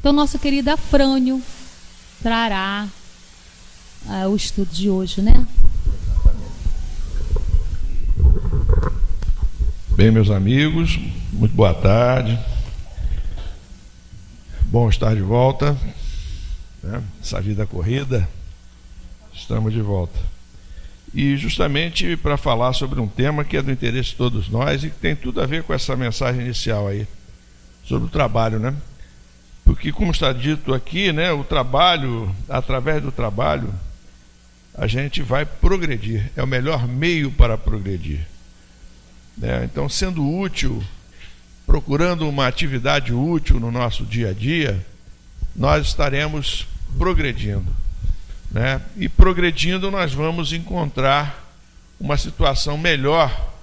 Então, nosso querido Afrânio trará o estudo de hoje, né? Bem, meus amigos, muito boa tarde. Bom estar de volta, né? Essa vida corrida, estamos de volta. E justamente para falar sobre um tema que é do interesse de todos nós e que tem tudo a ver com essa mensagem inicial aí, sobre o trabalho, né? Porque, como está dito aqui, né, o trabalho, através do trabalho, a gente vai progredir, é o melhor meio para progredir. Né? Então, sendo útil, procurando uma atividade útil no nosso dia a dia, nós estaremos progredindo. Né? E progredindo, nós vamos encontrar uma situação melhor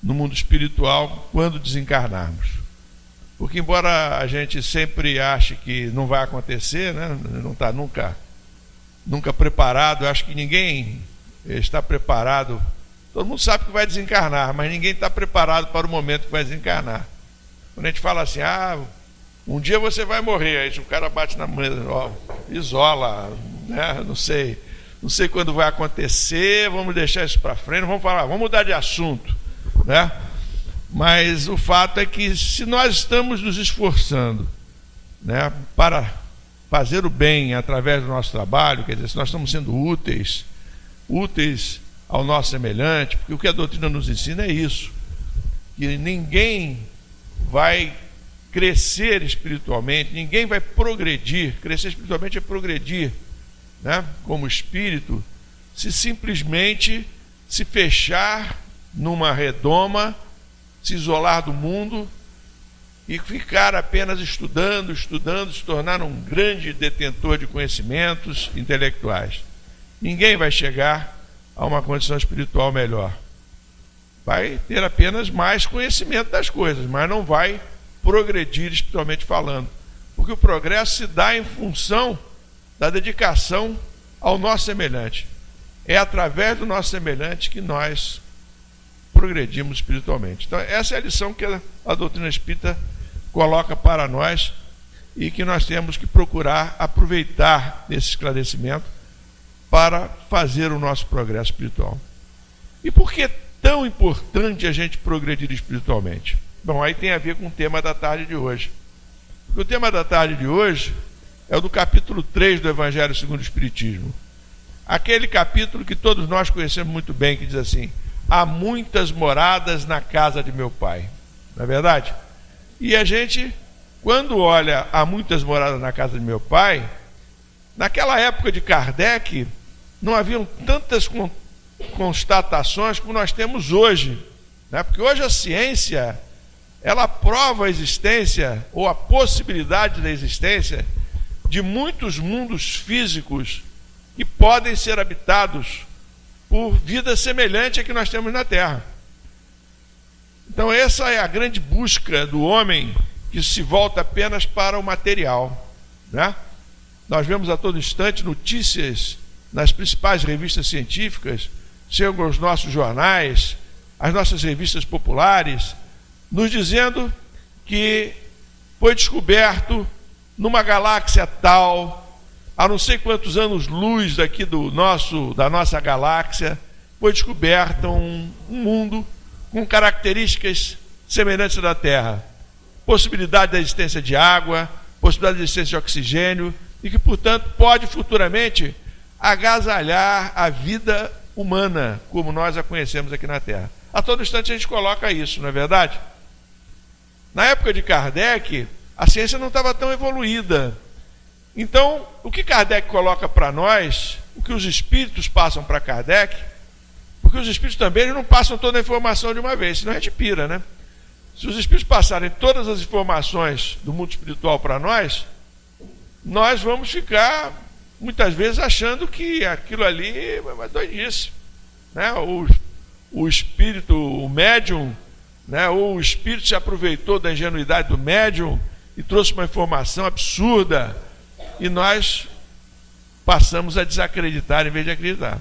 no mundo espiritual quando desencarnarmos. Porque, embora a gente sempre ache que não vai acontecer, né? Não está nunca preparado, eu acho que ninguém está preparado. Todo mundo sabe que vai desencarnar, mas ninguém está preparado para o momento que vai desencarnar. Quando a gente fala assim, um dia você vai morrer, aí o cara bate na mesa, isola, né? Não sei quando vai acontecer, vamos deixar isso para frente, vamos mudar de assunto, né? Mas o fato é que se nós estamos nos esforçando, né, para fazer o bem através do nosso trabalho, quer dizer, se nós estamos sendo úteis ao nosso semelhante, porque o que a doutrina nos ensina é isso, que ninguém vai crescer espiritualmente, ninguém vai progredir. Crescer espiritualmente é progredir, né, como espírito, se simplesmente se fechar numa redoma, se isolar do mundo e ficar apenas estudando, se tornar um grande detentor de conhecimentos intelectuais. Ninguém vai chegar a uma condição espiritual melhor. Vai ter apenas mais conhecimento das coisas, mas não vai progredir espiritualmente falando. Porque o progresso se dá em função da dedicação ao nosso semelhante. É através do nosso semelhante que nós progredimos espiritualmente. Então, essa é a lição que a doutrina espírita coloca para nós e que nós temos que procurar aproveitar esse esclarecimento para fazer o nosso progresso espiritual. E por que é tão importante a gente progredir espiritualmente? Bom, aí tem a ver com o tema da tarde de hoje. Porque o tema da tarde de hoje é o do capítulo 3 do Evangelho segundo o Espiritismo. Aquele capítulo que todos nós conhecemos muito bem, que diz assim: há muitas moradas na casa de meu pai. Não é verdade? E a gente, quando olha há muitas moradas na casa de meu pai, naquela época de Kardec, não haviam tantas constatações como nós temos hoje. Né? Porque hoje a ciência, ela prova a existência, ou a possibilidade da existência, de muitos mundos físicos que podem ser habitados por vida semelhante à que nós temos na Terra. Então essa é a grande busca do homem, que se volta apenas para o material, né? Nós vemos a todo instante notícias nas principais revistas científicas, chegam aos nossos jornais, as nossas revistas populares, nos dizendo que foi descoberto numa galáxia tal, a não sei quantos anos-luz daqui da nossa galáxia, foi descoberto um mundo com características semelhantes à da Terra. Possibilidade da existência de água, possibilidade da existência de oxigênio, e que, portanto, pode futuramente agasalhar a vida humana, como nós a conhecemos aqui na Terra. A todo instante a gente coloca isso, não é verdade? Na época de Kardec, a ciência não estava tão evoluída. Então, o que Kardec coloca para nós, o que os espíritos passam para Kardec, porque os espíritos também eles não passam toda a informação de uma vez, senão a gente pira, né? Se os espíritos passarem todas as informações do mundo espiritual para nós vamos ficar, muitas vezes, achando que aquilo ali é doidice. Né? O espírito, o médium, né? Ou o espírito se aproveitou da ingenuidade do médium e trouxe uma informação absurda, e nós passamos a desacreditar em vez de acreditar.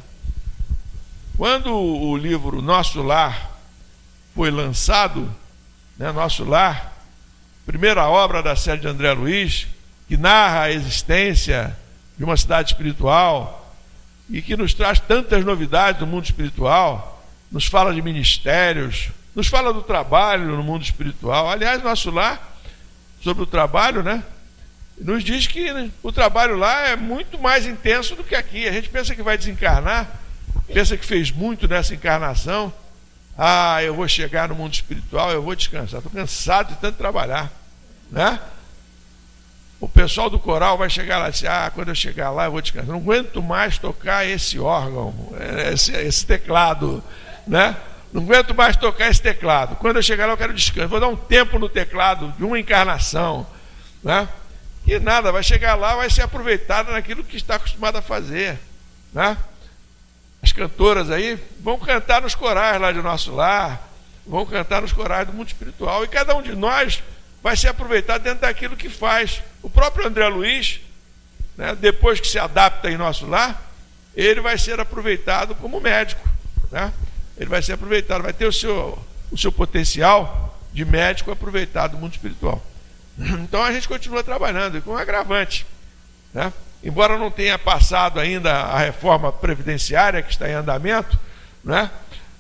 Quando o livro Nosso Lar foi lançado, né, Nosso Lar, primeira obra da série de André Luiz, que narra a existência de uma cidade espiritual e que nos traz tantas novidades do mundo espiritual, nos fala de ministérios, nos fala do trabalho no mundo espiritual. Aliás, nosso lar, sobre o trabalho, né, nos diz que o trabalho lá é muito mais intenso do que aqui. A gente pensa que vai desencarnar, pensa que fez muito nessa encarnação. Ah, eu vou chegar no mundo espiritual, eu vou descansar. Estou cansado de tanto trabalhar, né? O pessoal do coral vai chegar lá e dizer: ah, quando eu chegar lá eu vou descansar. Não aguento mais tocar esse órgão, esse teclado, né? Não aguento mais tocar esse teclado. Quando eu chegar lá eu quero descanso. Vou dar um tempo no teclado de uma encarnação, né? E nada, vai chegar lá, vai ser aproveitado naquilo que está acostumado a fazer, né? As cantoras aí vão cantar nos corais lá de nosso lar, vão cantar nos corais do mundo espiritual, e cada um de nós vai ser aproveitado dentro daquilo que faz. O próprio André Luiz, né, depois que se adapta em nosso lar, ele vai ser aproveitado como médico, né? Ele vai ser aproveitado, vai ter o seu potencial de médico aproveitado do mundo espiritual. Então a gente continua trabalhando com um agravante, né? Embora não tenha passado ainda a reforma previdenciária que está em andamento, né?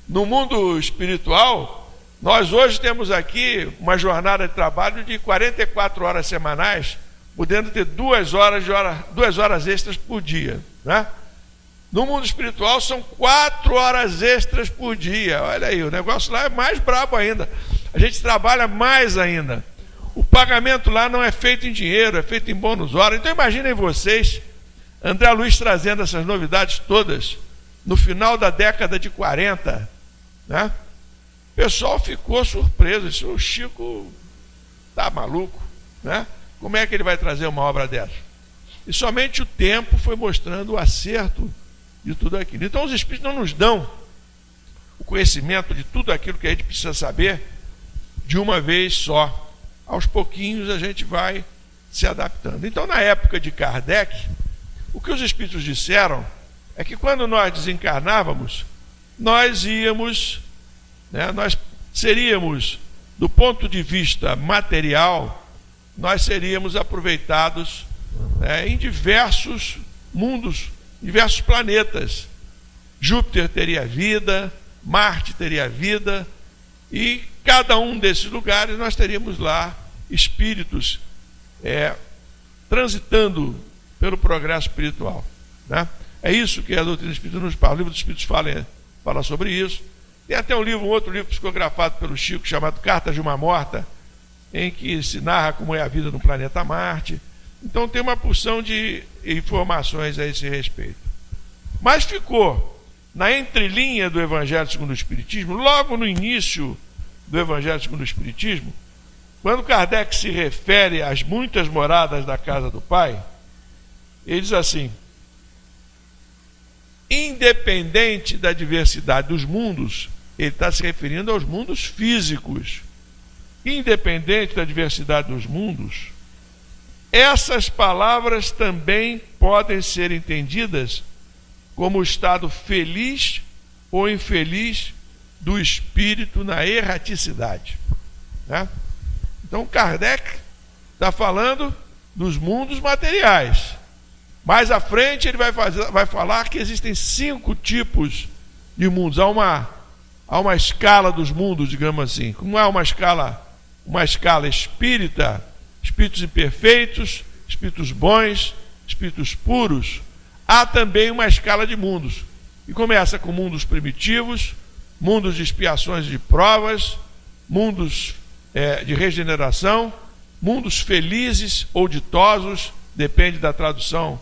No mundo espiritual, nós hoje temos aqui uma jornada de trabalho de 44 horas semanais, podendo ter 2 horas extras por dia, né? No mundo espiritual são 4 horas extras por dia. Olha aí, o negócio lá é mais brabo ainda. A gente trabalha mais ainda. O pagamento lá não é feito em dinheiro, é feito em bônus hora. Então imaginem vocês, André Luiz trazendo essas novidades todas no final da década de 40, né? O pessoal ficou surpreso, disse: o Chico tá maluco, né? Como é que ele vai trazer uma obra dessa? E somente o tempo foi mostrando o acerto de tudo aquilo. Então os Espíritos não nos dão o conhecimento de tudo aquilo que a gente precisa saber de uma vez só. Aos pouquinhos a gente vai se adaptando. Então, na época de Kardec, o que os Espíritos disseram é que quando nós desencarnávamos, nós íamos, né, nós seríamos, do ponto de vista material, nós seríamos aproveitados, né, em diversos mundos, diversos planetas. Júpiter teria vida, Marte teria vida, e cada um desses lugares nós teríamos lá espíritos transitando pelo progresso espiritual, né? É isso que a doutrina espírita nos fala. O livro dos Espíritos fala sobre isso. Tem até um outro livro psicografado pelo Chico, chamado Cartas de uma Morta, em que se narra como é a vida no planeta Marte. Então tem uma porção de informações a esse respeito. Mas ficou na entrelinha do Evangelho segundo o Espiritismo, logo no início do Evangelho segundo o Espiritismo, quando Kardec se refere às muitas moradas da casa do Pai, ele diz assim: independente da diversidade dos mundos, ele está se referindo aos mundos físicos, independente da diversidade dos mundos, essas palavras também podem ser entendidas como o estado feliz ou infeliz do espírito na erraticidade, né? Então Kardec está falando dos mundos materiais. Mais à frente ele vai falar que existem 5 tipos de mundos. Há uma escala dos mundos, digamos assim. Como há uma escala espírita, espíritos imperfeitos, espíritos bons, espíritos puros, há também uma escala de mundos. E começa com mundos primitivos, mundos de expiações e de provas, mundos de regeneração, mundos felizes ou ditosos, depende da tradução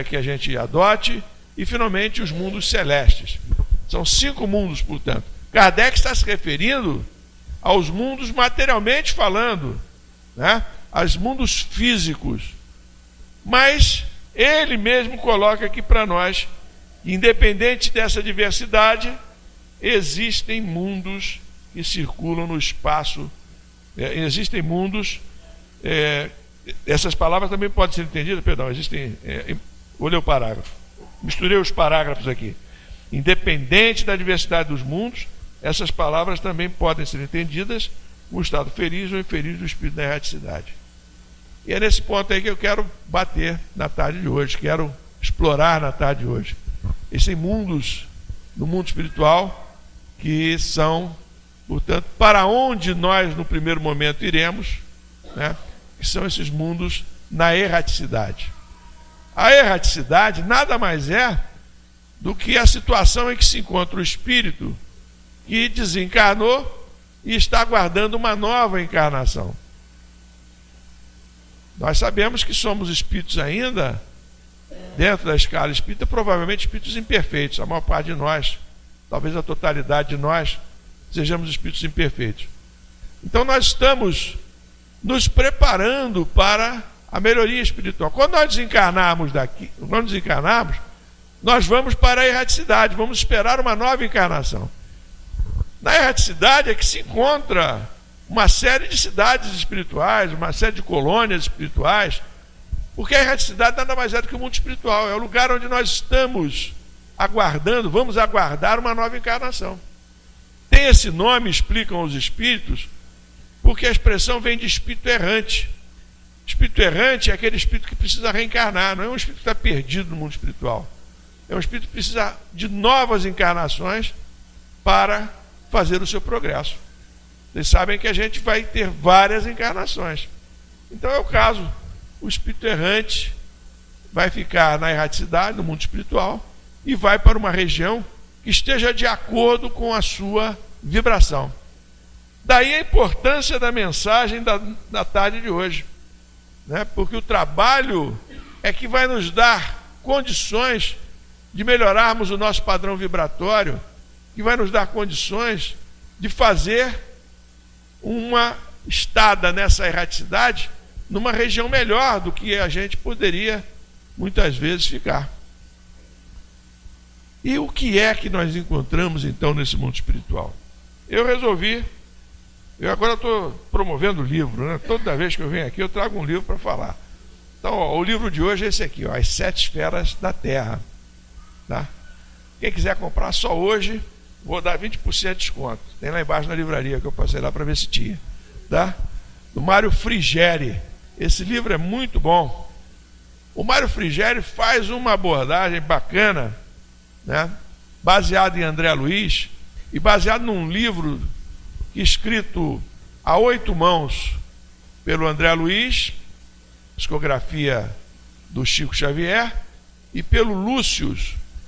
que a gente adote, e finalmente os mundos celestes. São 5 mundos, portanto. Kardec está se referindo aos mundos materialmente falando, né? Aos mundos físicos. Mas ele mesmo coloca aqui para nós, independente dessa diversidade, existem mundos que circulam no espaço, existem mundos, essas palavras também podem ser entendidas, vou ler o parágrafo, misturei os parágrafos aqui. Independente da diversidade dos mundos, essas palavras também podem ser entendidas como estado feliz ou infeliz do espírito da erraticidade. E é nesse ponto aí que eu quero bater na tarde de hoje, quero explorar na tarde de hoje. Existem mundos no mundo espiritual que são, portanto, para onde nós no primeiro momento iremos, né? Que são esses mundos na erraticidade. A erraticidade nada mais é do que a situação em que se encontra o espírito que desencarnou e está aguardando uma nova encarnação. Nós sabemos que somos espíritos ainda, dentro da escala espírita, provavelmente espíritos imperfeitos. A maior parte de nós, talvez a totalidade de nós, sejamos espíritos imperfeitos. Então nós estamos nos preparando para a melhoria espiritual. Quando nós desencarnarmos daqui, nós vamos para a erraticidade, vamos esperar uma nova encarnação. Na erraticidade é que se encontra uma série de cidades espirituais, uma série de colônias espirituais, porque a erraticidade nada mais é do que o mundo espiritual, é o lugar onde nós estamos aguardando, vamos aguardar uma nova encarnação. Tem esse nome, explicam os espíritos, porque a expressão vem de espírito errante. Espírito errante é aquele espírito que precisa reencarnar, não é um espírito que está perdido no mundo espiritual. É um espírito que precisa de novas encarnações para fazer o seu progresso. Vocês sabem que a gente vai ter várias encarnações. Então é o caso. O espírito errante vai ficar na erraticidade, no mundo espiritual, e vai para uma região que esteja de acordo com a sua vibração. Daí a importância da mensagem da tarde de hoje, né? Porque o trabalho é que vai nos dar condições de melhorarmos o nosso padrão vibratório, que vai nos dar condições de fazer uma estada nessa erraticidade numa região melhor do que a gente poderia muitas vezes ficar. E o que é que nós encontramos então nesse mundo espiritual? Eu agora estou promovendo o livro, né? Toda vez que eu venho aqui eu trago um livro para falar. Então, o livro de hoje é esse aqui, As 7 Esferas da Terra. Tá? Quem quiser comprar só hoje, vou dar 20% de desconto. Tem lá embaixo na livraria que eu passei lá para ver se tinha. Tá? Do Mário Frigeri. Esse livro é muito bom. O Mário Frigeri faz uma abordagem bacana, né? Baseado em André Luiz e baseado num livro escrito a 8 mãos pelo André Luiz, psicografia do Chico Xavier, e pelo Lúcio,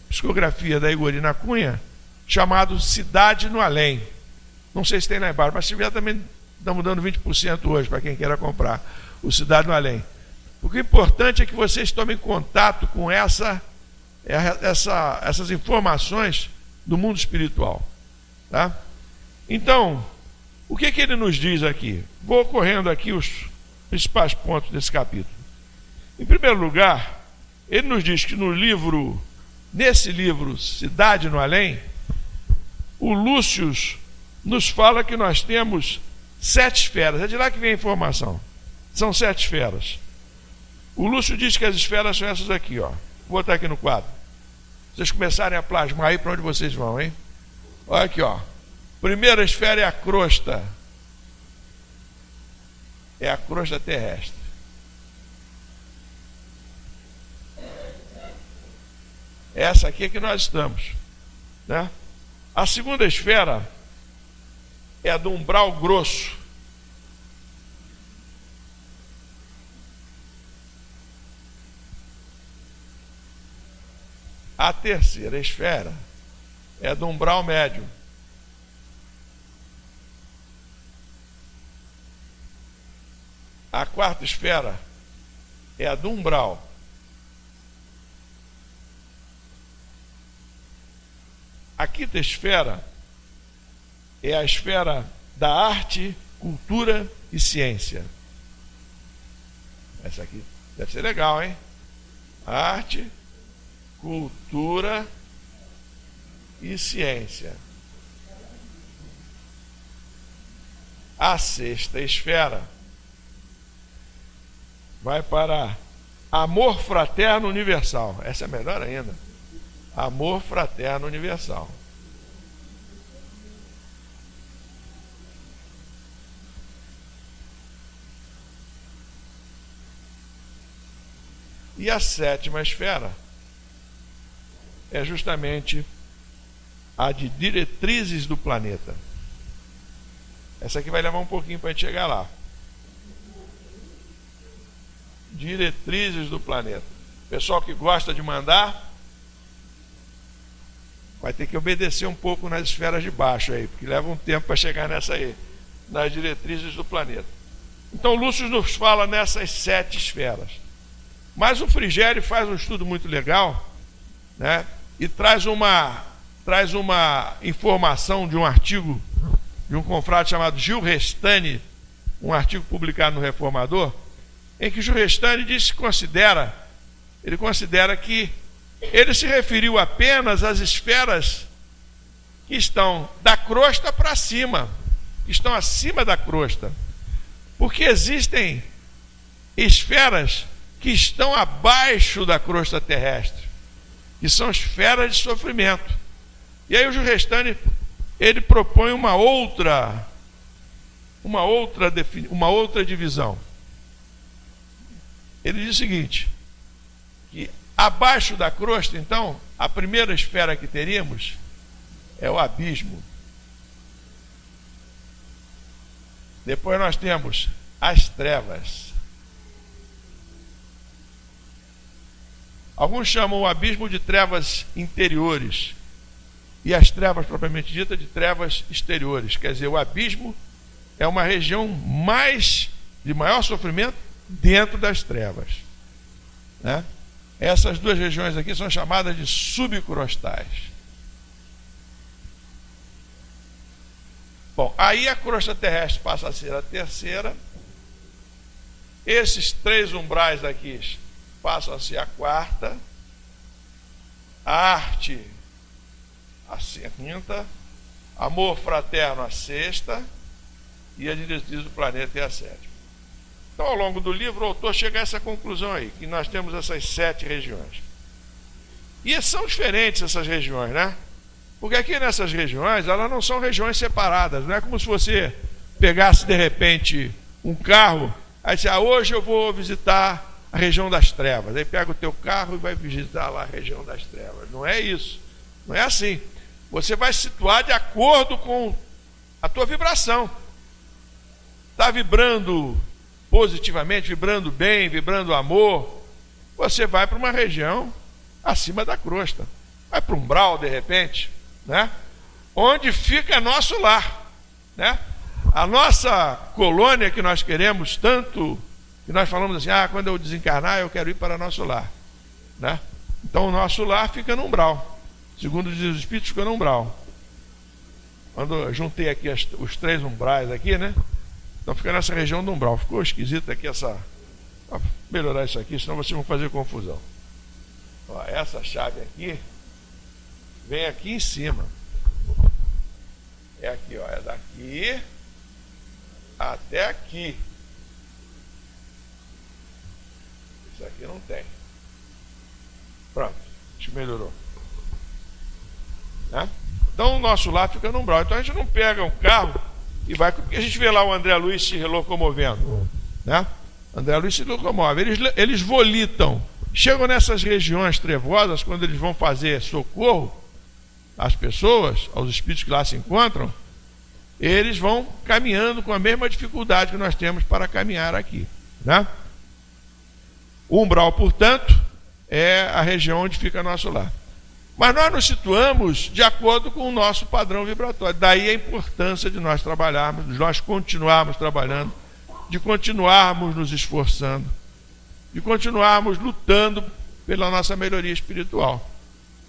psicografia da Igorina Cunha, chamado Cidade no Além. Não sei se tem lá embaixo, mas se tiver também estamos dando 20% hoje para quem queira comprar o Cidade no Além. Porque o importante é que vocês tomem contato com essas informações do mundo espiritual. Tá? Então, o que ele nos diz aqui? Vou correndo aqui os principais pontos desse capítulo. Em primeiro lugar, ele nos diz que nesse livro, Cidade no Além, o Lúcio nos fala que nós temos 7 esferas. É de lá que vem a informação. São 7 esferas. O Lúcio diz que as esferas são essas aqui, ó. Vou botar aqui no quadro. Vocês começarem a plasmar aí para onde vocês vão, hein? Olha aqui, ó. Primeira esfera é a crosta. É a crosta terrestre. Essa aqui é que nós estamos, né? A segunda esfera é a do umbral grosso. A terceira esfera é a do umbral médio. A quarta esfera é a do umbral. A quinta esfera é a esfera da arte, cultura e ciência. Essa aqui deve ser legal, hein? Arte, cultura e ciência. A sexta esfera vai para amor fraterno universal. Essa é melhor ainda. Amor fraterno universal. E a sétima esfera é justamente a de diretrizes do planeta. Essa aqui vai levar um pouquinho para a gente chegar lá. Diretrizes do planeta. Pessoal que gosta de mandar, vai ter que obedecer um pouco nas esferas de baixo aí, porque leva um tempo para chegar nessa aí, nas diretrizes do planeta. Então Lúcio nos fala nessas 7 esferas. Mas o Frigério faz um estudo muito legal, né? E traz uma informação de um artigo de um confrade chamado Gil Restani, um artigo publicado no Reformador, em que Gil Restani considera que ele se referiu apenas às esferas que estão da crosta para cima, que estão acima da crosta, porque existem esferas que estão abaixo da crosta terrestre, que são esferas de sofrimento. E aí o Gil Restani, ele propõe uma outra divisão. Ele diz o seguinte, que abaixo da crosta, então, a primeira esfera que teríamos é o abismo. Depois nós temos as trevas. Alguns chamam o abismo de trevas interiores e as trevas propriamente dita de trevas exteriores. Quer dizer, o abismo é uma região de maior sofrimento dentro das trevas, né? Essas duas regiões aqui são chamadas de subcrostais. Bom, aí a crosta terrestre passa a ser a terceira. Esses 3 umbrais aqui passam a ser a quarta. A arte, a quinta. Amor fraterno, a sexta. E a diretriz do planeta é a sétima. Então, ao longo do livro, o autor chega a essa conclusão aí, que nós temos essas 7 regiões. E são diferentes essas regiões, né? Porque aqui nessas regiões, elas não são regiões separadas. Não é como se você pegasse, de repente, um carro, aí diz, hoje eu vou visitar a região das trevas. Aí pega o teu carro e vai visitar lá a região das trevas. Não é isso. Não é assim. Você vai se situar de acordo com a tua vibração. Está vibrando positivamente, vibrando bem, vibrando amor, você vai para uma região acima da crosta. Vai para um umbral, de repente, né? Onde fica nosso lar, né? A nossa colônia que nós queremos tanto, que nós falamos assim, quando eu desencarnar eu quero ir para nosso lar, né? Então o nosso lar fica no umbral. Segundo os Espíritos, fica no umbral. Quando eu juntei aqui os 3 umbrais aqui, né? Então fica nessa região do umbral. Ficou esquisito aqui Vou melhorar isso aqui, senão vocês vão fazer confusão. Ó, essa chave aqui vem aqui em cima. É aqui, ó. É daqui até aqui. Isso aqui não tem. Pronto, acho que melhorou. Né? Então o nosso lar fica no umbral. Então a gente não pega um carro e vai, porque a gente vê lá o André Luiz se locomovendo, né? André Luiz se locomove, eles volitam, chegam nessas regiões trevosas, quando eles vão fazer socorro às pessoas, aos espíritos que lá se encontram, eles vão caminhando com a mesma dificuldade que nós temos para caminhar aqui, né? O umbral, portanto, é a região onde fica nosso lar. Mas nós nos situamos de acordo com o nosso padrão vibratório. Daí a importância de nós trabalharmos, de nós continuarmos trabalhando, de continuarmos nos esforçando, de continuarmos lutando pela nossa melhoria espiritual,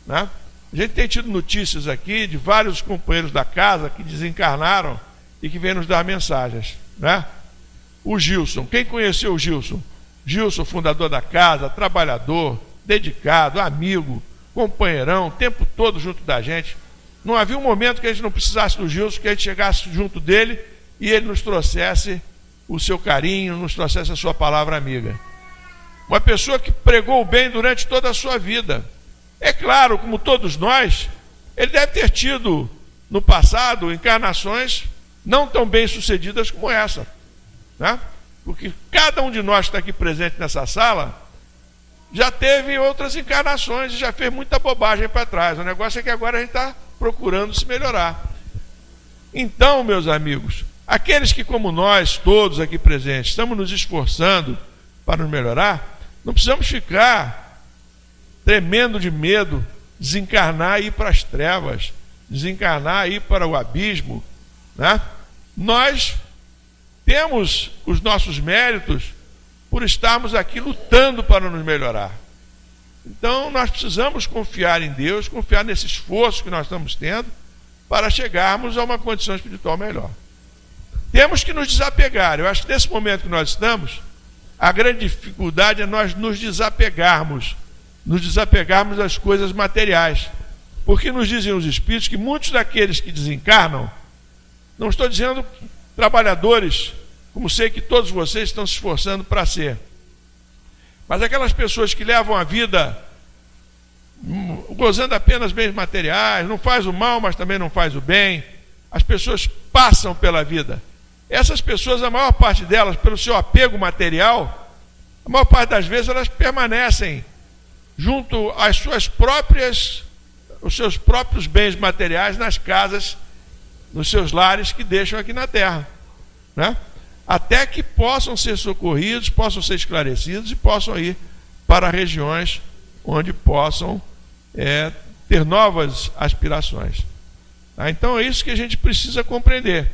né? A gente tem tido notícias aqui de vários companheiros da casa que desencarnaram e que vêm nos dar mensagens, né? O Gilson, quem conheceu o Gilson? Gilson, fundador da casa, trabalhador, dedicado, amigo, companheirão, o tempo todo junto da gente. Não havia um momento que a gente não precisasse do Gilson, que a gente chegasse junto dele e ele nos trouxesse o seu carinho, nos trouxesse a sua palavra amiga. Uma pessoa que pregou o bem durante toda a sua vida. É claro, como todos nós, ele deve ter tido no passado encarnações não tão bem sucedidas como essa, né? Porque cada um de nós que está aqui presente nessa sala já teve outras encarnações e já fez muita bobagem para trás. O negócio é que agora a gente está procurando se melhorar. Então, meus amigos, aqueles que, como nós, todos aqui presentes, estamos nos esforçando para nos melhorar, não precisamos ficar tremendo de medo, desencarnar e ir para as trevas, desencarnar e ir para o abismo, né? Nós temos os nossos méritos por estarmos aqui lutando para nos melhorar. Então, nós precisamos confiar em Deus, confiar nesse esforço que nós estamos tendo para chegarmos a uma condição espiritual melhor. Temos que nos desapegar. Eu acho que nesse momento que nós estamos, a grande dificuldade é nós nos desapegarmos das coisas materiais. Porque nos dizem os Espíritos que muitos daqueles que desencarnam, não estou dizendo trabalhadores, como sei que todos vocês estão se esforçando para ser, mas aquelas pessoas que levam a vida gozando apenas bens materiais, não faz o mal, mas também não faz o bem, as pessoas passam pela vida. Essas pessoas, a maior parte delas, pelo seu apego material, a maior parte das vezes elas permanecem junto às suas próprias, os seus próprios bens materiais nas casas, nos seus lares que deixam aqui na terra, né? Até que possam ser socorridos, possam ser esclarecidos e possam ir para regiões onde possam ter novas aspirações. Tá? Então é isso que a gente precisa compreender,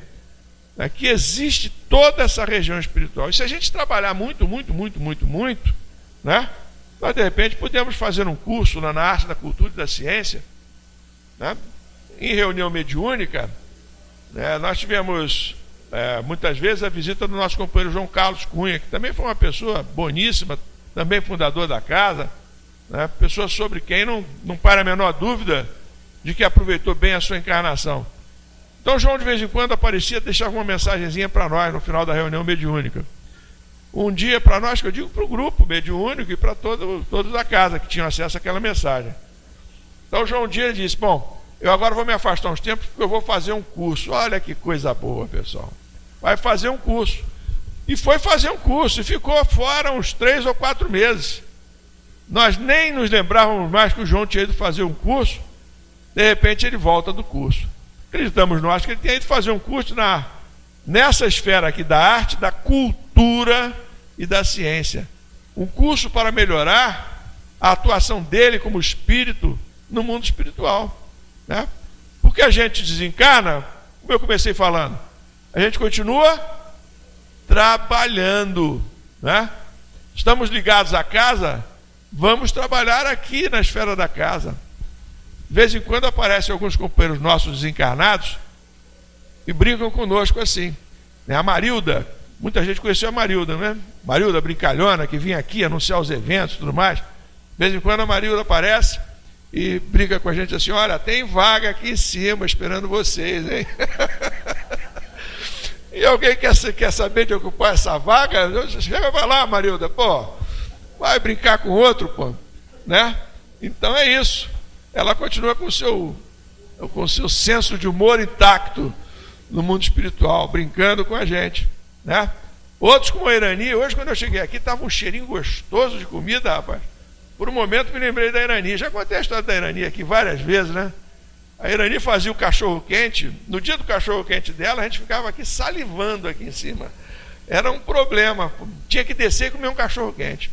né? Que existe toda essa região espiritual. E se a gente trabalhar muito, né? Nós de repente podemos fazer um curso lá na arte da cultura e da ciência, né? Em reunião mediúnica, né? Nós tivemos muitas vezes a visita do nosso companheiro João Carlos Cunha, que também foi uma pessoa boníssima, também fundador da casa, né? Pessoa sobre quem não para a menor dúvida de que aproveitou bem a sua encarnação. Então João de vez em quando aparecia, deixava uma mensagenzinha para nós no final da reunião mediúnica. Um dia para nós, que eu digo para o grupo mediúnico e para todos da casa que tinham acesso àquela mensagem. Então João um dia disse: bom, eu agora vou me afastar uns tempos porque eu vou fazer um curso. Olha que coisa boa, pessoal. Vai fazer um curso. E foi fazer um curso e ficou fora uns 3 ou 4 meses. Nós nem nos lembrávamos mais que o João tinha ido fazer um curso. De repente ele volta do curso. Acreditamos nós que ele tinha ido fazer um curso nessa esfera aqui da arte, da cultura e da ciência. Um curso para melhorar a atuação dele como espírito no mundo espiritual, né? Porque a gente desencarna, como eu comecei falando, a gente continua trabalhando, né? Estamos ligados à casa, vamos trabalhar aqui na esfera da casa. De vez em quando aparecem alguns companheiros nossos desencarnados e brincam conosco assim, né? A Marilda, muita gente conheceu a Marilda, né? Marilda brincalhona, que vinha aqui anunciar os eventos e tudo mais. De vez em quando a Marilda aparece e brinca com a gente assim: olha, tem vaga aqui em cima esperando vocês, hein? E alguém quer saber de ocupar essa vaga? Chega, vai lá, Marilda, pô, vai brincar com outro, pô, né? Então é isso. Ela continua com o seu senso de humor intacto no mundo espiritual, brincando com a gente, né? Outros, como a Irani, hoje quando eu cheguei aqui estava um cheirinho gostoso de comida, rapaz. Por um momento me lembrei da Irani. Já contei a história da Irani aqui várias vezes, né? A Irani fazia o cachorro quente. No dia do cachorro quente dela, a gente ficava aqui salivando aqui em cima. Era um problema. Tinha que descer e comer um cachorro quente.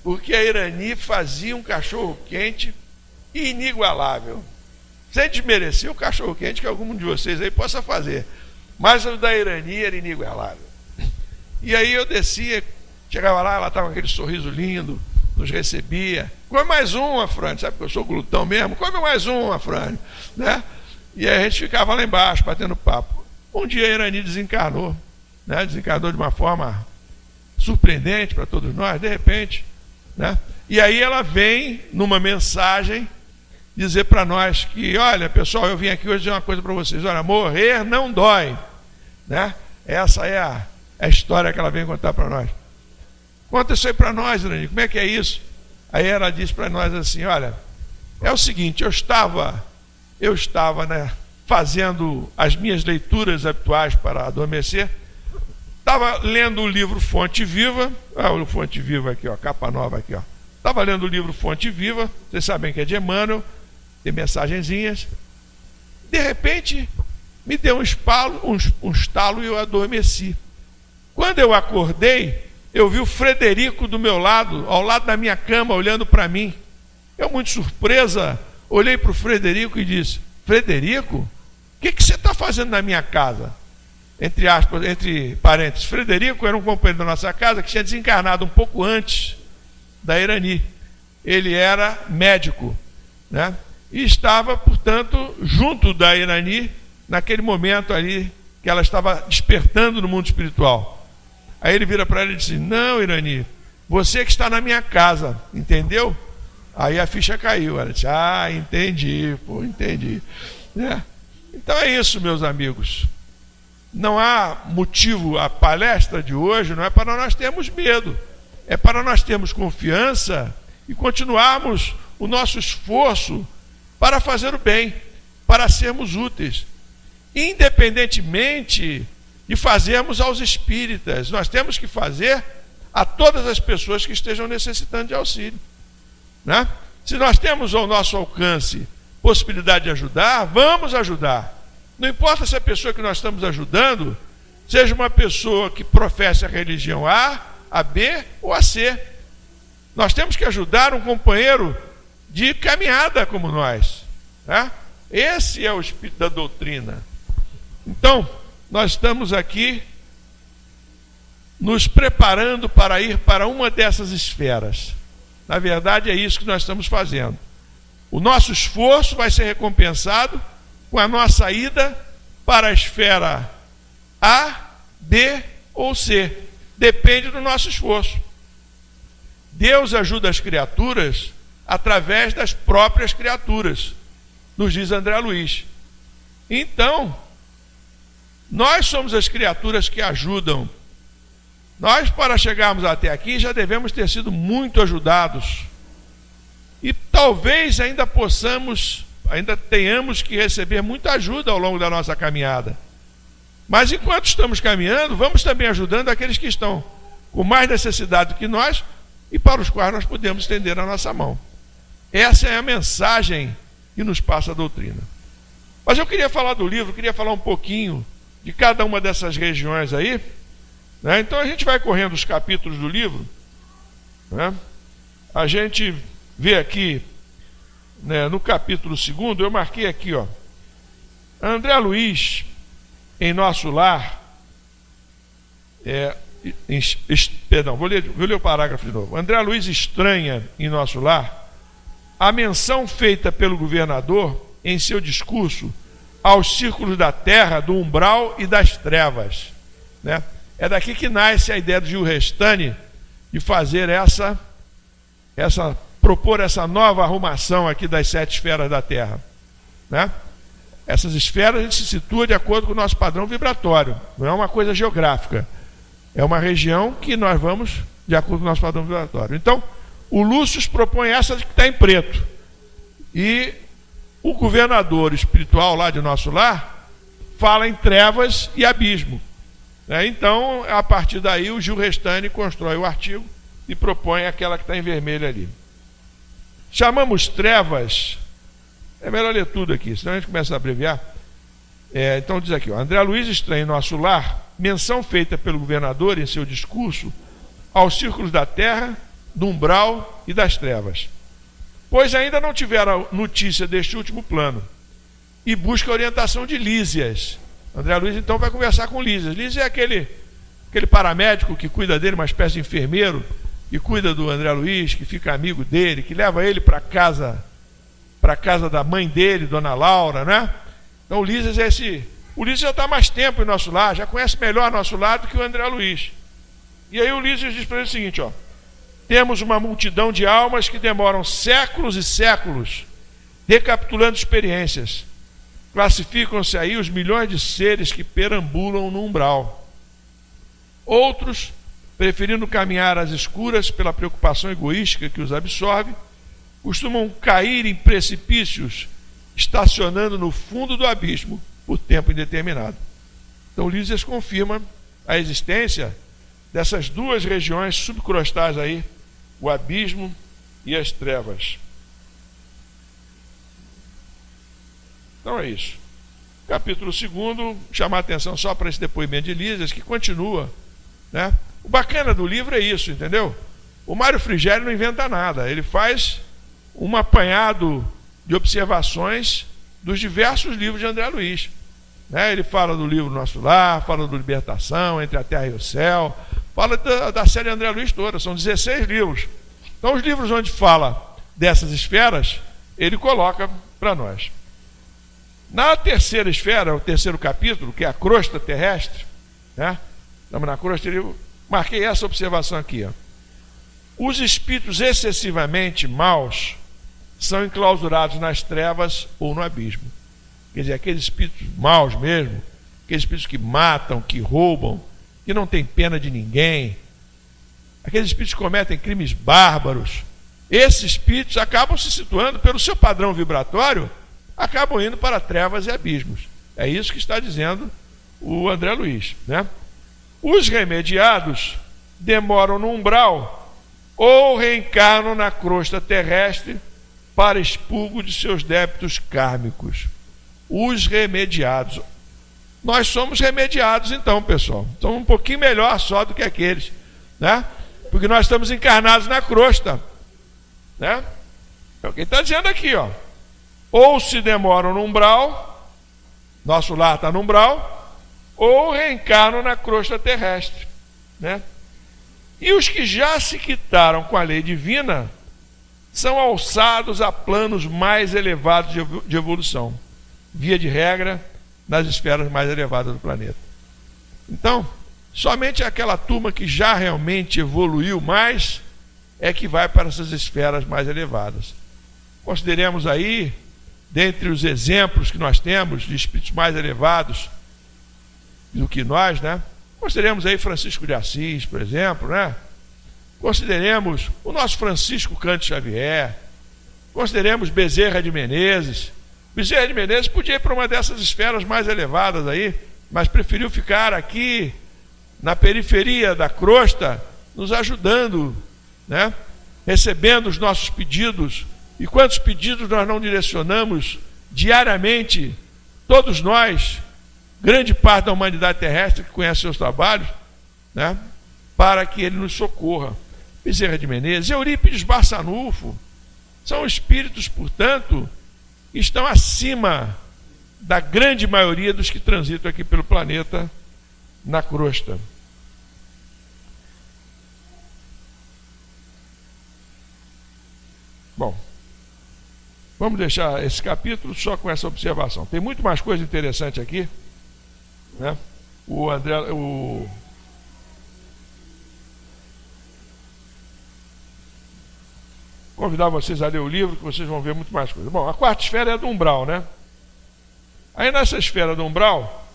Porque a Irani fazia um cachorro quente inigualável. Sem desmerecer o cachorro quente que algum de vocês aí possa fazer. Mas o da Irani era inigualável. E aí eu descia, chegava lá, ela estava com aquele sorriso lindo, nos recebia. Come mais uma, Frane, sabe que eu sou glutão mesmo? Come mais uma, Frane, né? E aí a gente ficava lá embaixo, batendo papo. Um dia a Irani desencarnou, né? Desencarnou de uma forma surpreendente para todos nós, de repente, né? E aí ela vem numa mensagem dizer para nós que, olha, pessoal, eu vim aqui hoje dizer uma coisa para vocês: olha, morrer não dói, né? Essa é a história que ela vem contar para nós. Conta isso aí para nós, Irani, como é que é isso? Aí ela disse para nós assim: olha, é o seguinte, eu estava, né, fazendo as minhas leituras habituais para adormecer, estava lendo o livro Fonte Viva, o Fonte Viva aqui, ó, capa nova aqui, ó, Estava lendo o livro Fonte Viva, vocês sabem que é de Emmanuel, tem mensagenzinhas. De repente, me deu um estalo e eu adormeci. Quando eu acordei, eu vi o Frederico do meu lado, ao lado da minha cama, olhando para mim. Eu, muito surpresa, olhei para o Frederico e disse: Frederico, o que você está fazendo na minha casa? Entre aspas, entre parênteses, Frederico era um companheiro da nossa casa que tinha desencarnado um pouco antes da Irani. Ele era médico, né? E estava, portanto, junto da Irani naquele momento ali que ela estava despertando no mundo espiritual. Aí ele vira para ela e disse: não, Irani, você que está na minha casa, entendeu? Aí a ficha caiu. Ela disse: ah, entendi, entendi. Então é isso, meus amigos. Não há motivo, a palestra de hoje não é para nós termos medo, é para nós termos confiança e continuarmos o nosso esforço para fazer o bem, para sermos úteis, independentemente de fazermos aos espíritas. Nós temos que fazer a todas as pessoas que estejam necessitando de auxílio, né? Se nós temos ao nosso alcance possibilidade de ajudar, vamos ajudar. Não importa se a pessoa que nós estamos ajudando seja uma pessoa que professa a religião A, a B ou a C. Nós temos que ajudar um companheiro de caminhada como nós, né? Esse é o espírito da doutrina. Então, nós estamos aqui nos preparando para ir para uma dessas esferas. Na verdade, é isso que nós estamos fazendo. O nosso esforço vai ser recompensado com a nossa ida para a esfera A, B ou C. Depende do nosso esforço. Deus ajuda as criaturas através das próprias criaturas, nos diz André Luiz. Então, nós somos as criaturas que ajudam. Nós, para chegarmos até aqui, já devemos ter sido muito ajudados. E talvez ainda tenhamos que receber muita ajuda ao longo da nossa caminhada. Mas enquanto estamos caminhando, vamos também ajudando aqueles que estão com mais necessidade do que nós e para os quais nós podemos estender a nossa mão. Essa é a mensagem que nos passa a doutrina. Mas eu queria falar do livro, queria falar um pouquinho de cada uma dessas regiões aí, né? Então a gente vai correndo os capítulos do livro, né? A gente vê aqui, né, no capítulo 2, eu marquei aqui, ó, André Luiz, em nosso lar, vou ler o parágrafo de novo. André Luiz estranha em nosso lar a menção feita pelo governador em seu discurso aos círculos da terra, do umbral e das trevas, né? É daqui que nasce a ideia do Gil Restani de fazer propor essa nova arrumação aqui das 7 esferas da terra, né? Essas esferas a gente se situa de acordo com o nosso padrão vibratório, não é uma coisa geográfica, é uma região que nós vamos de acordo com o nosso padrão vibratório. Então, o Lúcio propõe essa que está em preto, e o governador espiritual lá de nosso lar fala em trevas e abismo, né? Então, a partir daí, o Gil Restani constrói o artigo e propõe aquela que está em vermelho ali. Chamamos trevas, é melhor ler tudo aqui, senão a gente começa a abreviar. Então diz aqui, ó, André Luiz estranha em nosso lar, menção feita pelo governador em seu discurso aos círculos da terra, do umbral e das trevas, pois ainda não tiveram notícia deste último plano, e busca a orientação de Lísias. André Luiz então vai conversar com Lísias. Lísias é aquele paramédico que cuida dele, uma espécie de enfermeiro, que cuida do André Luiz, que fica amigo dele, que leva ele para casa da mãe dele, Dona Laura, né? Então o Lísias é esse. O Lísias já está mais tempo em nosso lar, já conhece melhor nosso lar do que o André Luiz. E aí o Lísias diz para ele o seguinte, ó: temos uma multidão de almas que demoram séculos e séculos recapitulando experiências. Classificam-se aí os milhões de seres que perambulam no umbral. Outros, preferindo caminhar às escuras pela preocupação egoística que os absorve, costumam cair em precipícios, estacionando no fundo do abismo por tempo indeterminado. Então Lísias confirma a existência dessas duas regiões subcrostais aí, o abismo e as trevas. Então é isso. Capítulo 2, chamar a atenção só para esse depoimento de Lísias, que continua, né? O bacana do livro é isso, entendeu? O Mário Frigério não inventa nada, ele faz um apanhado de observações dos diversos livros de André Luiz, né? Ele fala do livro Nosso Lar, fala do Libertação, Entre a Terra e o Céu, fala da série André Luiz toda, são 16 livros. Então os livros onde fala dessas esferas, ele coloca para nós. Na terceira esfera, o terceiro capítulo, que é a crosta terrestre, né? Estamos na crosta, eu marquei essa observação aqui, ó. Os espíritos excessivamente maus são enclausurados nas trevas ou no abismo. Quer dizer, aqueles espíritos maus mesmo, aqueles espíritos que matam, que roubam, que não têm pena de ninguém, aqueles espíritos que cometem crimes bárbaros, esses espíritos acabam se situando pelo seu padrão vibratório, acabam indo para trevas e abismos. É isso que está dizendo o André Luiz, né? Os remediados demoram no umbral ou reencarnam na crosta terrestre para expurgo de seus débitos kármicos. Os remediados. Nós somos remediados então, pessoal. Somos um pouquinho melhor só do que aqueles, né? Porque nós estamos encarnados na crosta, né? É o que ele está dizendo aqui, ó. Ou se demoram no umbral, nosso lar está no umbral, ou reencarnam na crosta terrestre, né? E os que já se quitaram com a lei divina são alçados a planos mais elevados de evolução, via de regra, nas esferas mais elevadas do planeta. Então, somente aquela turma que já realmente evoluiu mais é que vai para essas esferas mais elevadas. Consideremos aí, dentre os exemplos que nós temos de espíritos mais elevados do que nós, né? Consideremos aí Francisco de Assis, por exemplo, né? Consideremos o nosso Francisco Cândido Xavier, consideremos Bezerra de Menezes. Bezerra de Menezes podia ir para uma dessas esferas mais elevadas aí, mas preferiu ficar aqui na periferia da crosta, nos ajudando, né? Recebendo os nossos pedidos. E quantos pedidos nós não direcionamos diariamente, todos nós, grande parte da humanidade terrestre que conhece seus trabalhos, né? Para que ele nos socorra. Bezerra de Menezes, Eurípides Barçanufo, são espíritos, portanto, que estão acima da grande maioria dos que transitam aqui pelo planeta na crosta. Bom, vamos deixar esse capítulo só com essa observação. Tem muito mais coisa interessante aqui, né? Convidar vocês a ler o livro, que vocês vão ver muito mais coisa. Bom, a quarta esfera é a do umbral, né? Aí nessa esfera do umbral,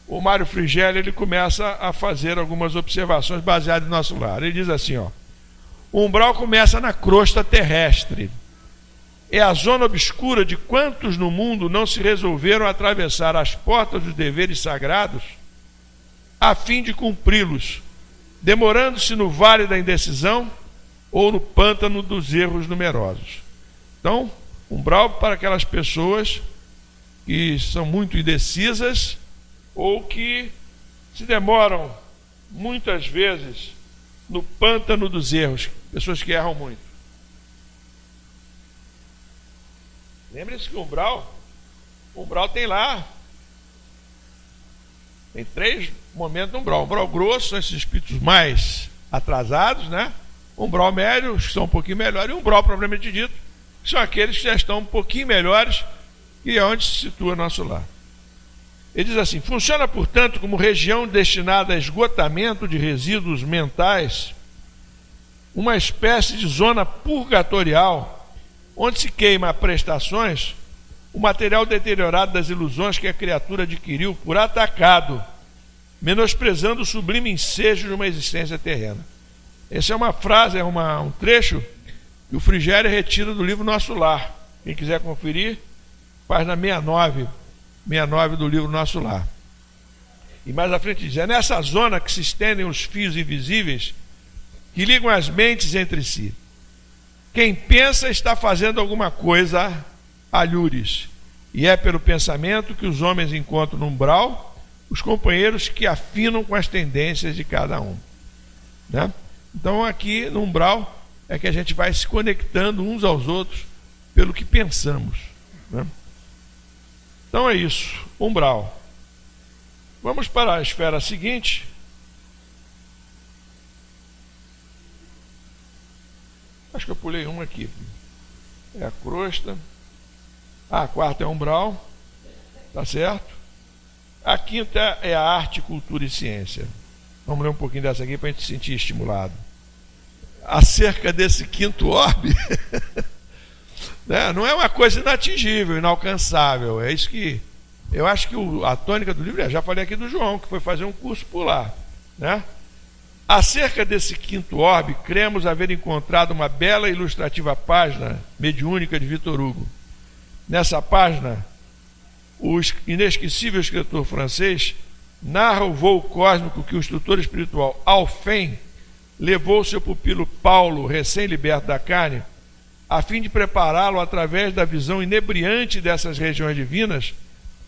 o Mário Frigério, ele começa a fazer algumas observações baseadas no nosso lar. Ele diz assim, ó: o umbral começa na crosta terrestre. É a zona obscura de quantos no mundo não se resolveram atravessar as portas dos deveres sagrados a fim de cumpri-los, demorando-se no vale da indecisão ou no pântano dos erros numerosos. Então, umbral para aquelas pessoas que são muito indecisas ou que se demoram muitas vezes no pântano dos erros, pessoas que erram muito. Lembre-se que o umbral tem lá, tem 3 momentos do umbral. Umbral grosso são esses espíritos mais atrasados, né? Umbral médio, que são um pouquinho melhores, e umbral propriamente dito, que são aqueles que já estão um pouquinho melhores, e é onde se situa nosso lar. Ele diz assim: funciona, portanto, como região destinada a esgotamento de resíduos mentais, uma espécie de zona purgatorial, onde se queima a prestações o material deteriorado das ilusões que a criatura adquiriu por atacado, menosprezando o sublime ensejo de uma existência terrena. Essa é uma frase, é um trecho que o Frigério retira do livro Nosso Lar. Quem quiser conferir, página 69 do livro Nosso Lar. E mais à frente diz: é nessa zona que se estendem os fios invisíveis que ligam as mentes entre si. Quem pensa está fazendo alguma coisa alhures, e é pelo pensamento que os homens encontram no umbral os companheiros que afinam com as tendências de cada um, né? Então aqui no umbral é que a gente vai se conectando uns aos outros pelo que pensamos, né? Então é isso, umbral. Vamos para a esfera seguinte. Acho que eu pulei uma aqui. É a crosta. A quarta é umbral. Tá certo? A quinta é a arte, cultura e ciência. Vamos ler um pouquinho dessa aqui para a gente se sentir estimulado. Acerca desse quinto orbe, né? Não é uma coisa inatingível, inalcançável. É isso que eu acho que a tônica do livro, já falei aqui do João, que foi fazer um curso por lá, né? Acerca desse quinto orbe, cremos haver encontrado uma bela e ilustrativa página mediúnica de Victor Hugo. Nessa página, o inesquecível escritor francês narra o voo cósmico que o instrutor espiritual Alfém levou seu pupilo Paulo, recém-liberto da carne, a fim de prepará-lo através da visão inebriante dessas regiões divinas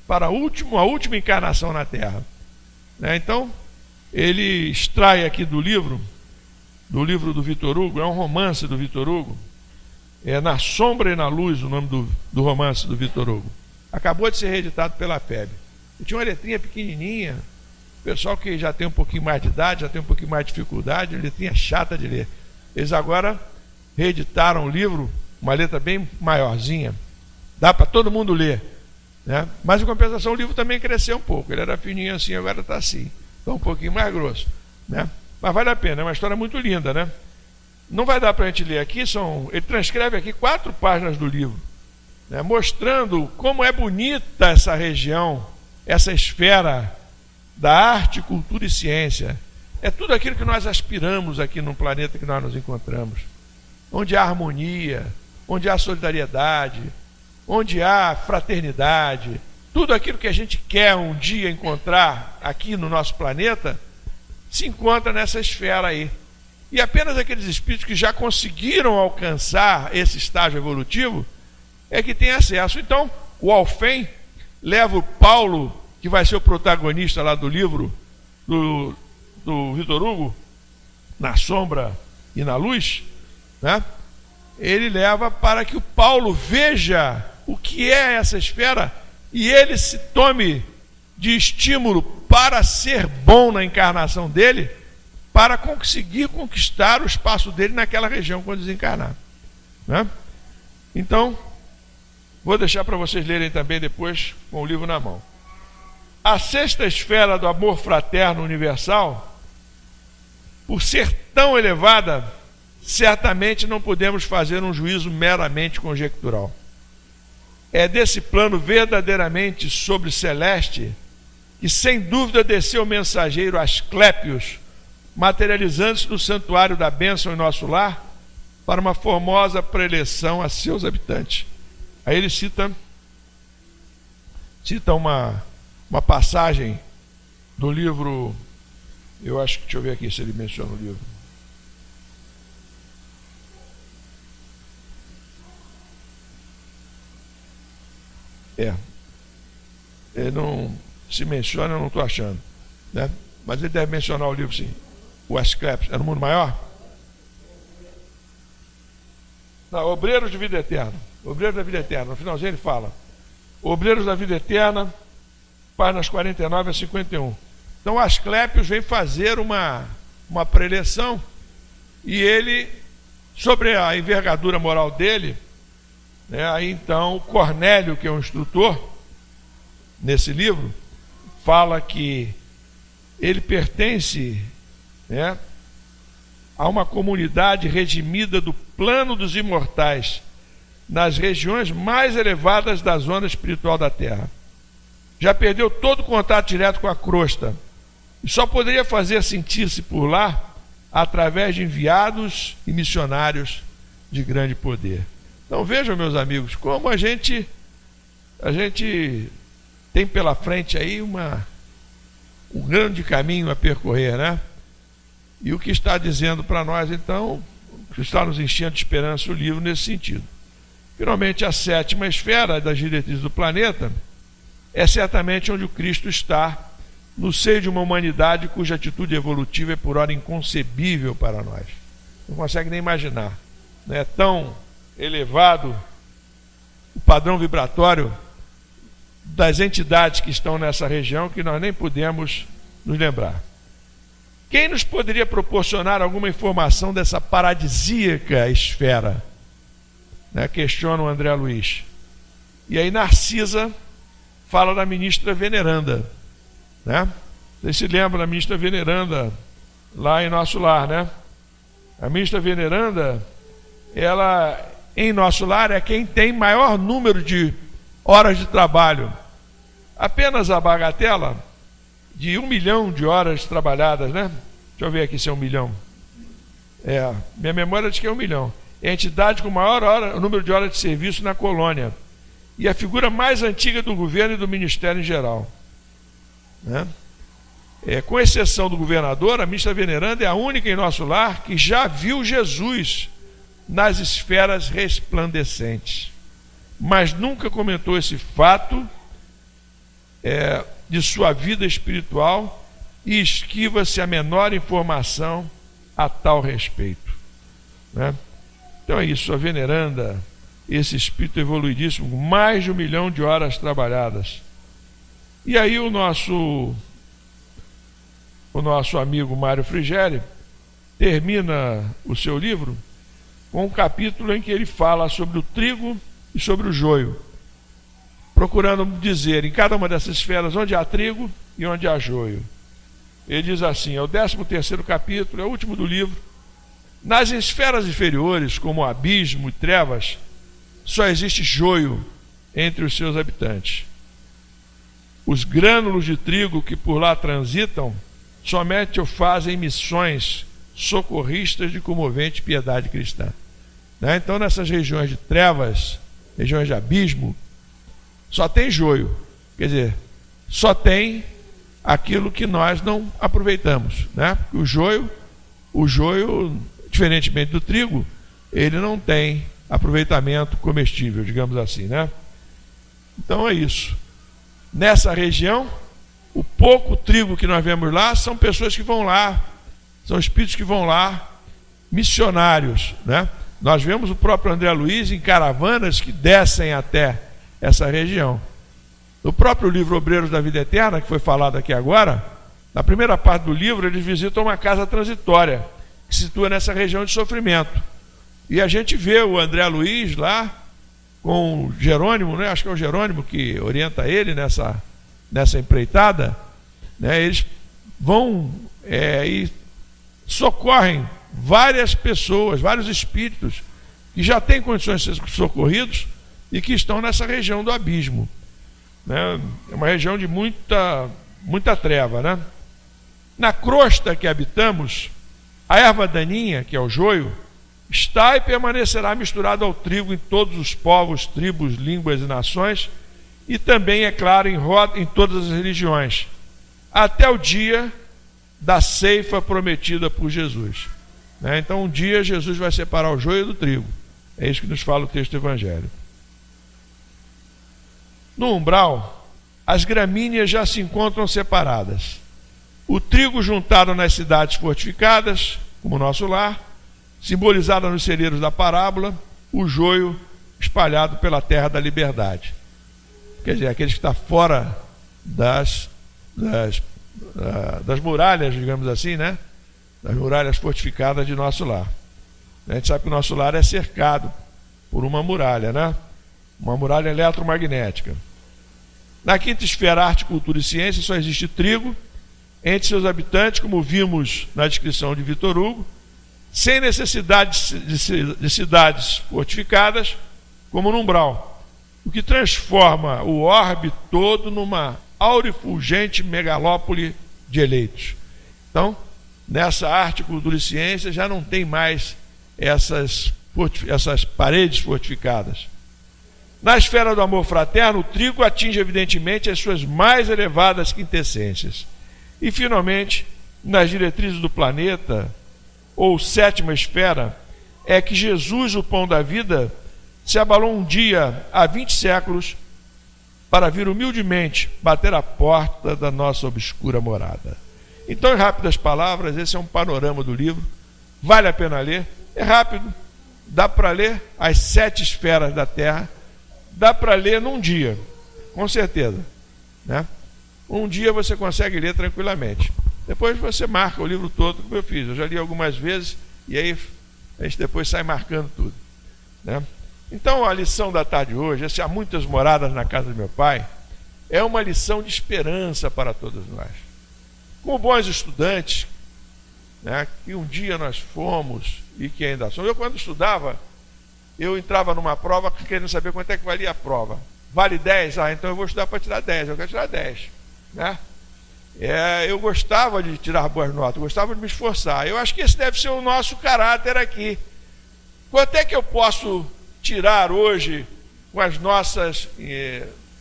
para a última encarnação na Terra, né? Então, ele extrai aqui do livro do Victor Hugo, é um romance do Victor Hugo, é Na Sombra e na Luz o nome do romance do Victor Hugo. Acabou de ser reeditado pela FEB. E tinha uma letrinha pequenininha, o pessoal que já tem um pouquinho mais de idade, já tem um pouquinho mais de dificuldade, letrinha chata de ler. Eles agora reeditaram o livro, uma letra bem maiorzinha, dá para todo mundo ler, né? Mas em compensação o livro também cresceu um pouco, ele era fininho assim, agora está assim. Então um pouquinho mais grosso, né? Mas vale a pena, é uma história muito linda, né? Não vai dar para a gente ler aqui, ele transcreve aqui 4 páginas do livro, né? Mostrando como é bonita essa região, essa esfera da arte, cultura e ciência. É tudo aquilo que nós aspiramos aqui no planeta que nós nos encontramos, onde há harmonia, onde há solidariedade, onde há fraternidade. Tudo aquilo que a gente quer um dia encontrar aqui no nosso planeta se encontra nessa esfera aí. E apenas aqueles espíritos que já conseguiram alcançar esse estágio evolutivo é que têm acesso. Então, o Alfém leva o Paulo, que vai ser o protagonista lá do livro do Victor Hugo, Na Sombra e na Luz, né? Ele leva para que o Paulo veja o que é essa esfera e ele se tome de estímulo para ser bom na encarnação dele, para conseguir conquistar o espaço dele naquela região quando desencarnar, né? Então, vou deixar para vocês lerem também depois com o livro na mão. A sexta esfera do amor fraterno universal, por ser tão elevada, certamente não podemos fazer um juízo meramente conjectural. É desse plano verdadeiramente sobreceleste que sem dúvida desceu o mensageiro Asclépios, materializando-se no santuário da bênção em nosso lar, para uma formosa preleção a seus habitantes. Aí ele cita uma passagem do livro, eu acho que, deixa eu ver aqui se ele menciona o livro. Ele não se menciona, eu não estou achando, né? Mas ele deve mencionar o livro, sim. O Asclépios, é no Mundo Maior? Não, Obreiros de Vida Eterna. Obreiros da Vida Eterna, no finalzinho ele fala Obreiros da Vida Eterna, páginas 49 a 51. Então Asclépios vem fazer uma preleção, e ele, sobre a envergadura moral dele, né, aí então Cornélio, que é um instrutor nesse livro, fala que ele pertence, né, a uma comunidade redimida do plano dos imortais, nas regiões mais elevadas da zona espiritual da Terra. Já perdeu todo o contato direto com a crosta e só poderia fazer sentir-se por lá através de enviados e missionários de grande poder. Então vejam, meus amigos, como a gente tem pela frente aí um grande caminho a percorrer, né? E o que está dizendo para nós, então, está nos enchendo de esperança o livro nesse sentido. Finalmente, a sétima esfera das diretrizes do planeta é certamente onde o Cristo está, no seio de uma humanidade cuja atitude evolutiva é por hora inconcebível para nós. Não consegue nem imaginar. Não é tão elevado o padrão vibratório das entidades que estão nessa região que nós nem podemos nos lembrar. Quem nos poderia proporcionar alguma informação dessa paradisíaca esfera? Questiona o André Luiz. E aí Narcisa fala da ministra Veneranda. Vocês se lembram da ministra Veneranda lá em Nosso Lar, né? A ministra Veneranda, ela em Nosso Lar é quem tem maior número de horas de trabalho. Apenas a bagatela de 1 milhão de horas trabalhadas, né? Deixa eu ver aqui se é 1 milhão. Minha memória diz que é 1 milhão. É a entidade com maior número de horas de serviço na colônia. E a figura mais antiga do governo e do ministério em geral. Com exceção do governador, a ministra Veneranda é a única em Nosso Lar que já viu Jesus nas esferas resplandecentes. Mas nunca comentou esse fato de sua vida espiritual e esquiva-se a menor informação a tal respeito. Então é isso, a Veneranda, esse espírito evoluidíssimo, com mais de 1 milhão de horas trabalhadas. E aí o nosso amigo Mário Frigeri termina o seu livro com um capítulo em que ele fala sobre o trigo e sobre o joio, procurando dizer em cada uma dessas esferas onde há trigo e onde há joio. Ele diz assim, é o 13º capítulo, é o último do livro: nas esferas inferiores, como abismo e trevas, só existe joio entre os seus habitantes. Os grânulos de trigo que por lá transitam somente o fazem missões socorristas de comovente piedade cristã. Então, nessas regiões de trevas, regiões de abismo, só tem joio. Quer dizer, só tem aquilo que nós não aproveitamos. O joio, diferentemente do trigo, ele não tem aproveitamento comestível, digamos assim. Então é isso. Nessa região, o pouco trigo que nós vemos lá são pessoas que vão lá, são espíritos que vão lá, missionários. Nós vemos o próprio André Luiz em caravanas que descem até essa região. No próprio livro Obreiros da Vida Eterna, que foi falado aqui agora, na primeira parte do livro, eles visitam uma casa transitória, que se situa nessa região de sofrimento. E a gente vê o André Luiz lá, com o Jerônimo, acho que é o Jerônimo que orienta ele nessa empreitada. Eles vão e socorrem várias pessoas, vários espíritos, que já têm condições de ser socorridos e que estão nessa região do abismo. É uma região de muita treva. Na crosta que habitamos, a erva daninha, que é o joio, está e permanecerá misturada ao trigo em todos os povos, tribos, línguas e nações, e também, é claro, em todas as religiões, até o dia da ceifa prometida por Jesus. Então, um dia Jesus vai separar o joio do trigo. É isso que nos fala o texto do Evangelho. No umbral, as gramíneas já se encontram separadas. O trigo juntado nas cidades fortificadas, como Nosso Lar, simbolizado nos celeiros da parábola, o joio espalhado pela terra da liberdade. Quer dizer, aqueles que estão fora das muralhas, digamos assim, das muralhas fortificadas de Nosso Lar. A gente sabe que o Nosso Lar é cercado por uma muralha, uma muralha eletromagnética. Na quinta esfera, arte, cultura e ciência, só existe trigo entre seus habitantes, como vimos na descrição de Vitor Hugo, sem necessidade de cidades fortificadas, como no umbral, o que transforma o orbe todo numa aurifulgente megalópole de eleitos. Então, nessa arte, cultura e ciência já não tem mais essas paredes fortificadas. Na esfera do amor fraterno, o trigo atinge evidentemente as suas mais elevadas quintessências. E, finalmente, nas diretrizes do planeta, ou sétima esfera, é que Jesus, o pão da vida, se abalou um dia há 20 séculos para vir humildemente bater a porta da nossa obscura morada. Então, em rápidas palavras, esse é um panorama do livro. Vale a pena ler. É rápido. Dá para ler as 7 esferas da Terra. Dá para ler num dia, com certeza, né? Um dia você consegue ler tranquilamente. Depois você marca o livro todo, como eu fiz. Eu já li algumas vezes e aí a gente depois sai marcando tudo, né? Então a lição da tarde de hoje, há muitas moradas na casa do meu pai, é uma lição de esperança para todos nós. Como bons estudantes, né, que um dia nós fomos e que ainda somos. Eu, quando estudava, eu entrava numa prova querendo saber quanto é que valia a prova. Vale 10? Então eu vou estudar para tirar 10. Eu quero tirar 10, né? Eu gostava de tirar boas notas, gostava de me esforçar. Eu acho que esse deve ser o nosso caráter aqui. Quanto é que eu posso tirar hoje com as nossas,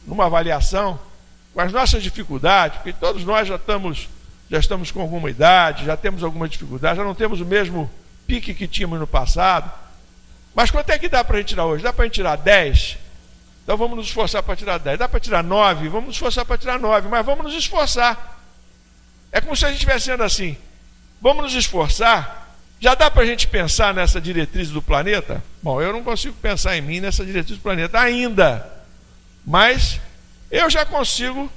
numa avaliação, com as nossas dificuldades? Porque todos nós já estamos com alguma idade, já temos alguma dificuldade, já não temos o mesmo pique que tínhamos no passado. Mas quanto é que dá para a gente tirar hoje? Dá para a gente tirar 10? Então vamos nos esforçar para tirar 10. Dá para tirar 9? Vamos nos esforçar para tirar 9, mas vamos nos esforçar. É como se a gente estivesse sendo assim: vamos nos esforçar. Já dá para a gente pensar nessa diretriz do planeta? Bom, eu não consigo pensar em mim nessa diretriz do planeta ainda, mas eu já consigo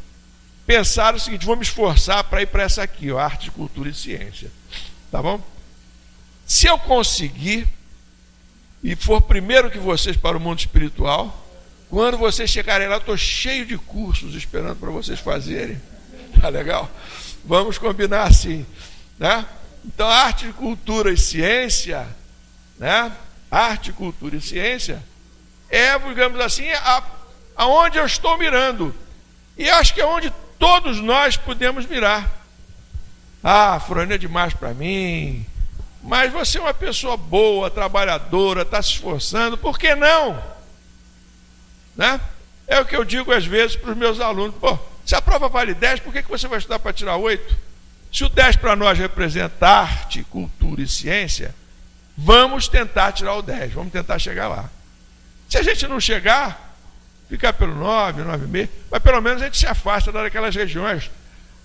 pensar o seguinte: vou me esforçar para ir para essa aqui, ó, arte, cultura e ciência. Tá bom? Se eu conseguir e for primeiro que vocês para o mundo espiritual, quando vocês chegarem lá, eu estou cheio de cursos esperando para vocês fazerem. Tá legal? Vamos combinar assim, né? Então, arte, cultura e ciência, né? Arte, cultura e ciência é, digamos assim, aonde eu estou mirando. E acho que é onde todos nós podemos mirar. Fulano é demais para mim. Mas você é uma pessoa boa, trabalhadora, está se esforçando, por que não? Né? É o que eu digo às vezes para os meus alunos: se a prova vale 10, por que você vai estudar para tirar 8? Se o 10 para nós representa arte, cultura e ciência, vamos tentar tirar o 10, vamos tentar chegar lá. Se a gente não chegar, ficar pelo 9, 9,5, mas pelo menos a gente se afasta daquelas regiões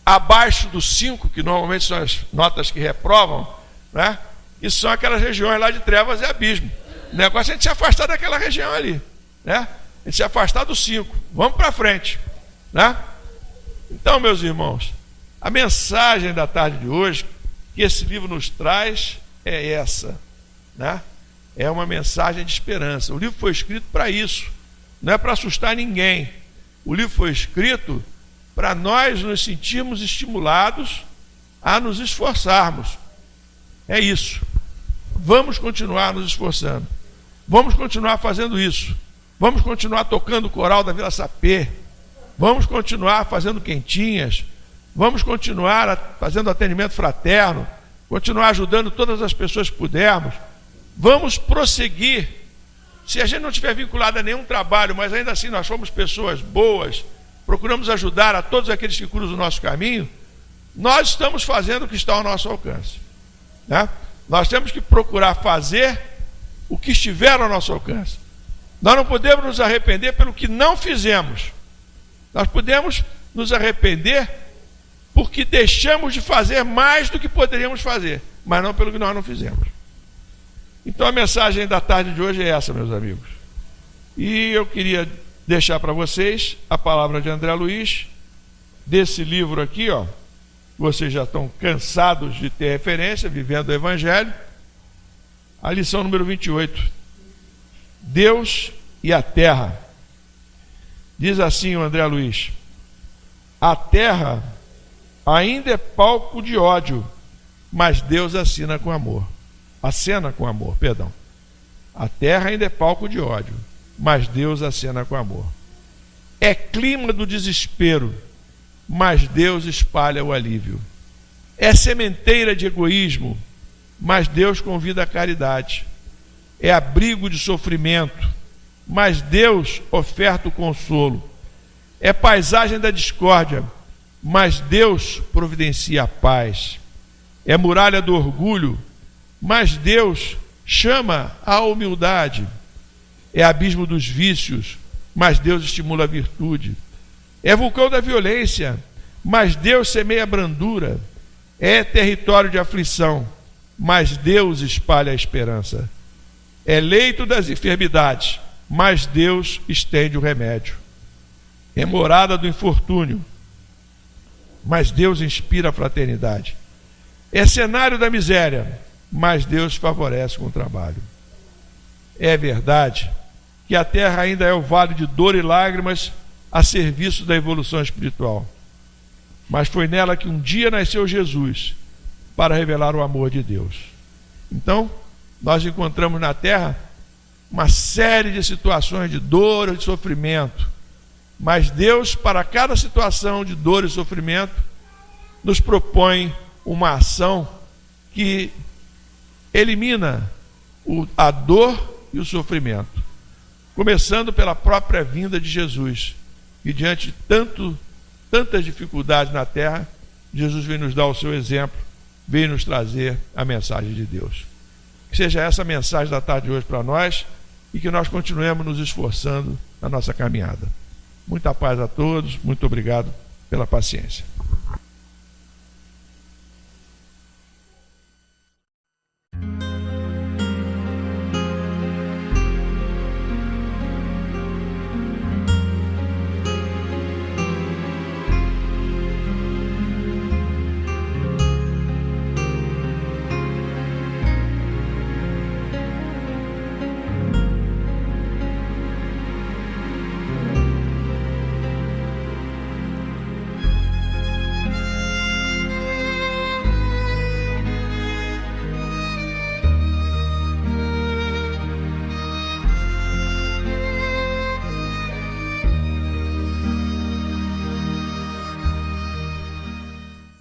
abaixo do 5, que normalmente são as notas que reprovam, né? E são aquelas regiões lá de trevas e abismo. O negócio é a gente se afastar daquela região ali, né? A gente se afastar do 5. Vamos para frente, né? Então, meus irmãos, a mensagem da tarde de hoje que esse livro nos traz é essa, né? É uma mensagem de esperança. O livro foi escrito para isso, não é para assustar ninguém. O livro foi escrito para nós nos sentirmos estimulados a nos esforçarmos. É isso. Vamos continuar nos esforçando. Vamos continuar fazendo isso. Vamos continuar tocando o coral da Vila Sapê. Vamos continuar fazendo quentinhas. Vamos continuar fazendo atendimento fraterno. Continuar ajudando todas as pessoas que pudermos. Vamos prosseguir. Se a gente não estiver vinculado a nenhum trabalho, mas ainda assim nós somos pessoas boas, procuramos ajudar a todos aqueles que cruzam o nosso caminho, nós estamos fazendo o que está ao nosso alcance, né? Nós temos que procurar fazer o que estiver ao nosso alcance. Nós não podemos nos arrepender pelo que não fizemos. Nós podemos nos arrepender porque deixamos de fazer mais do que poderíamos fazer, mas não pelo que nós não fizemos. Então a mensagem da tarde de hoje é essa, meus amigos. E eu queria deixar para vocês a palavra de André Luiz, desse livro aqui, ó. Vocês já estão cansados de ter referência, Vivendo o Evangelho. A lição número 28. Deus e a terra. Diz assim o André Luiz: a terra ainda é palco de ódio, mas Deus acena com amor. A terra ainda é palco de ódio, mas Deus acena com amor. É clima do desespero, mas Deus espalha o alívio. É sementeira de egoísmo, mas Deus convida a caridade. É abrigo de sofrimento, mas Deus oferta o consolo. É paisagem da discórdia, mas Deus providencia a paz. É muralha do orgulho, mas Deus chama à humildade. É abismo dos vícios, mas Deus estimula a virtude. É vulcão da violência, mas Deus semeia a brandura. É território de aflição, mas Deus espalha a esperança. É leito das enfermidades, mas Deus estende o remédio. É morada do infortúnio, mas Deus inspira a fraternidade. É cenário da miséria, mas Deus favorece com o trabalho. É verdade que a terra ainda é o vale de dor e lágrimas a serviço da evolução espiritual. Mas foi nela que um dia nasceu Jesus, para revelar o amor de Deus. Então, nós encontramos na terra uma série de situações de dor e de sofrimento. Mas Deus, para cada situação de dor e sofrimento, nos propõe uma ação que elimina a dor e o sofrimento. Começando pela própria vinda de Jesus. E diante de tantas dificuldades na terra, Jesus vem nos dar o seu exemplo, vem nos trazer a mensagem de Deus. Que seja essa a mensagem da tarde de hoje para nós e que nós continuemos nos esforçando na nossa caminhada. Muita paz a todos, muito obrigado pela paciência.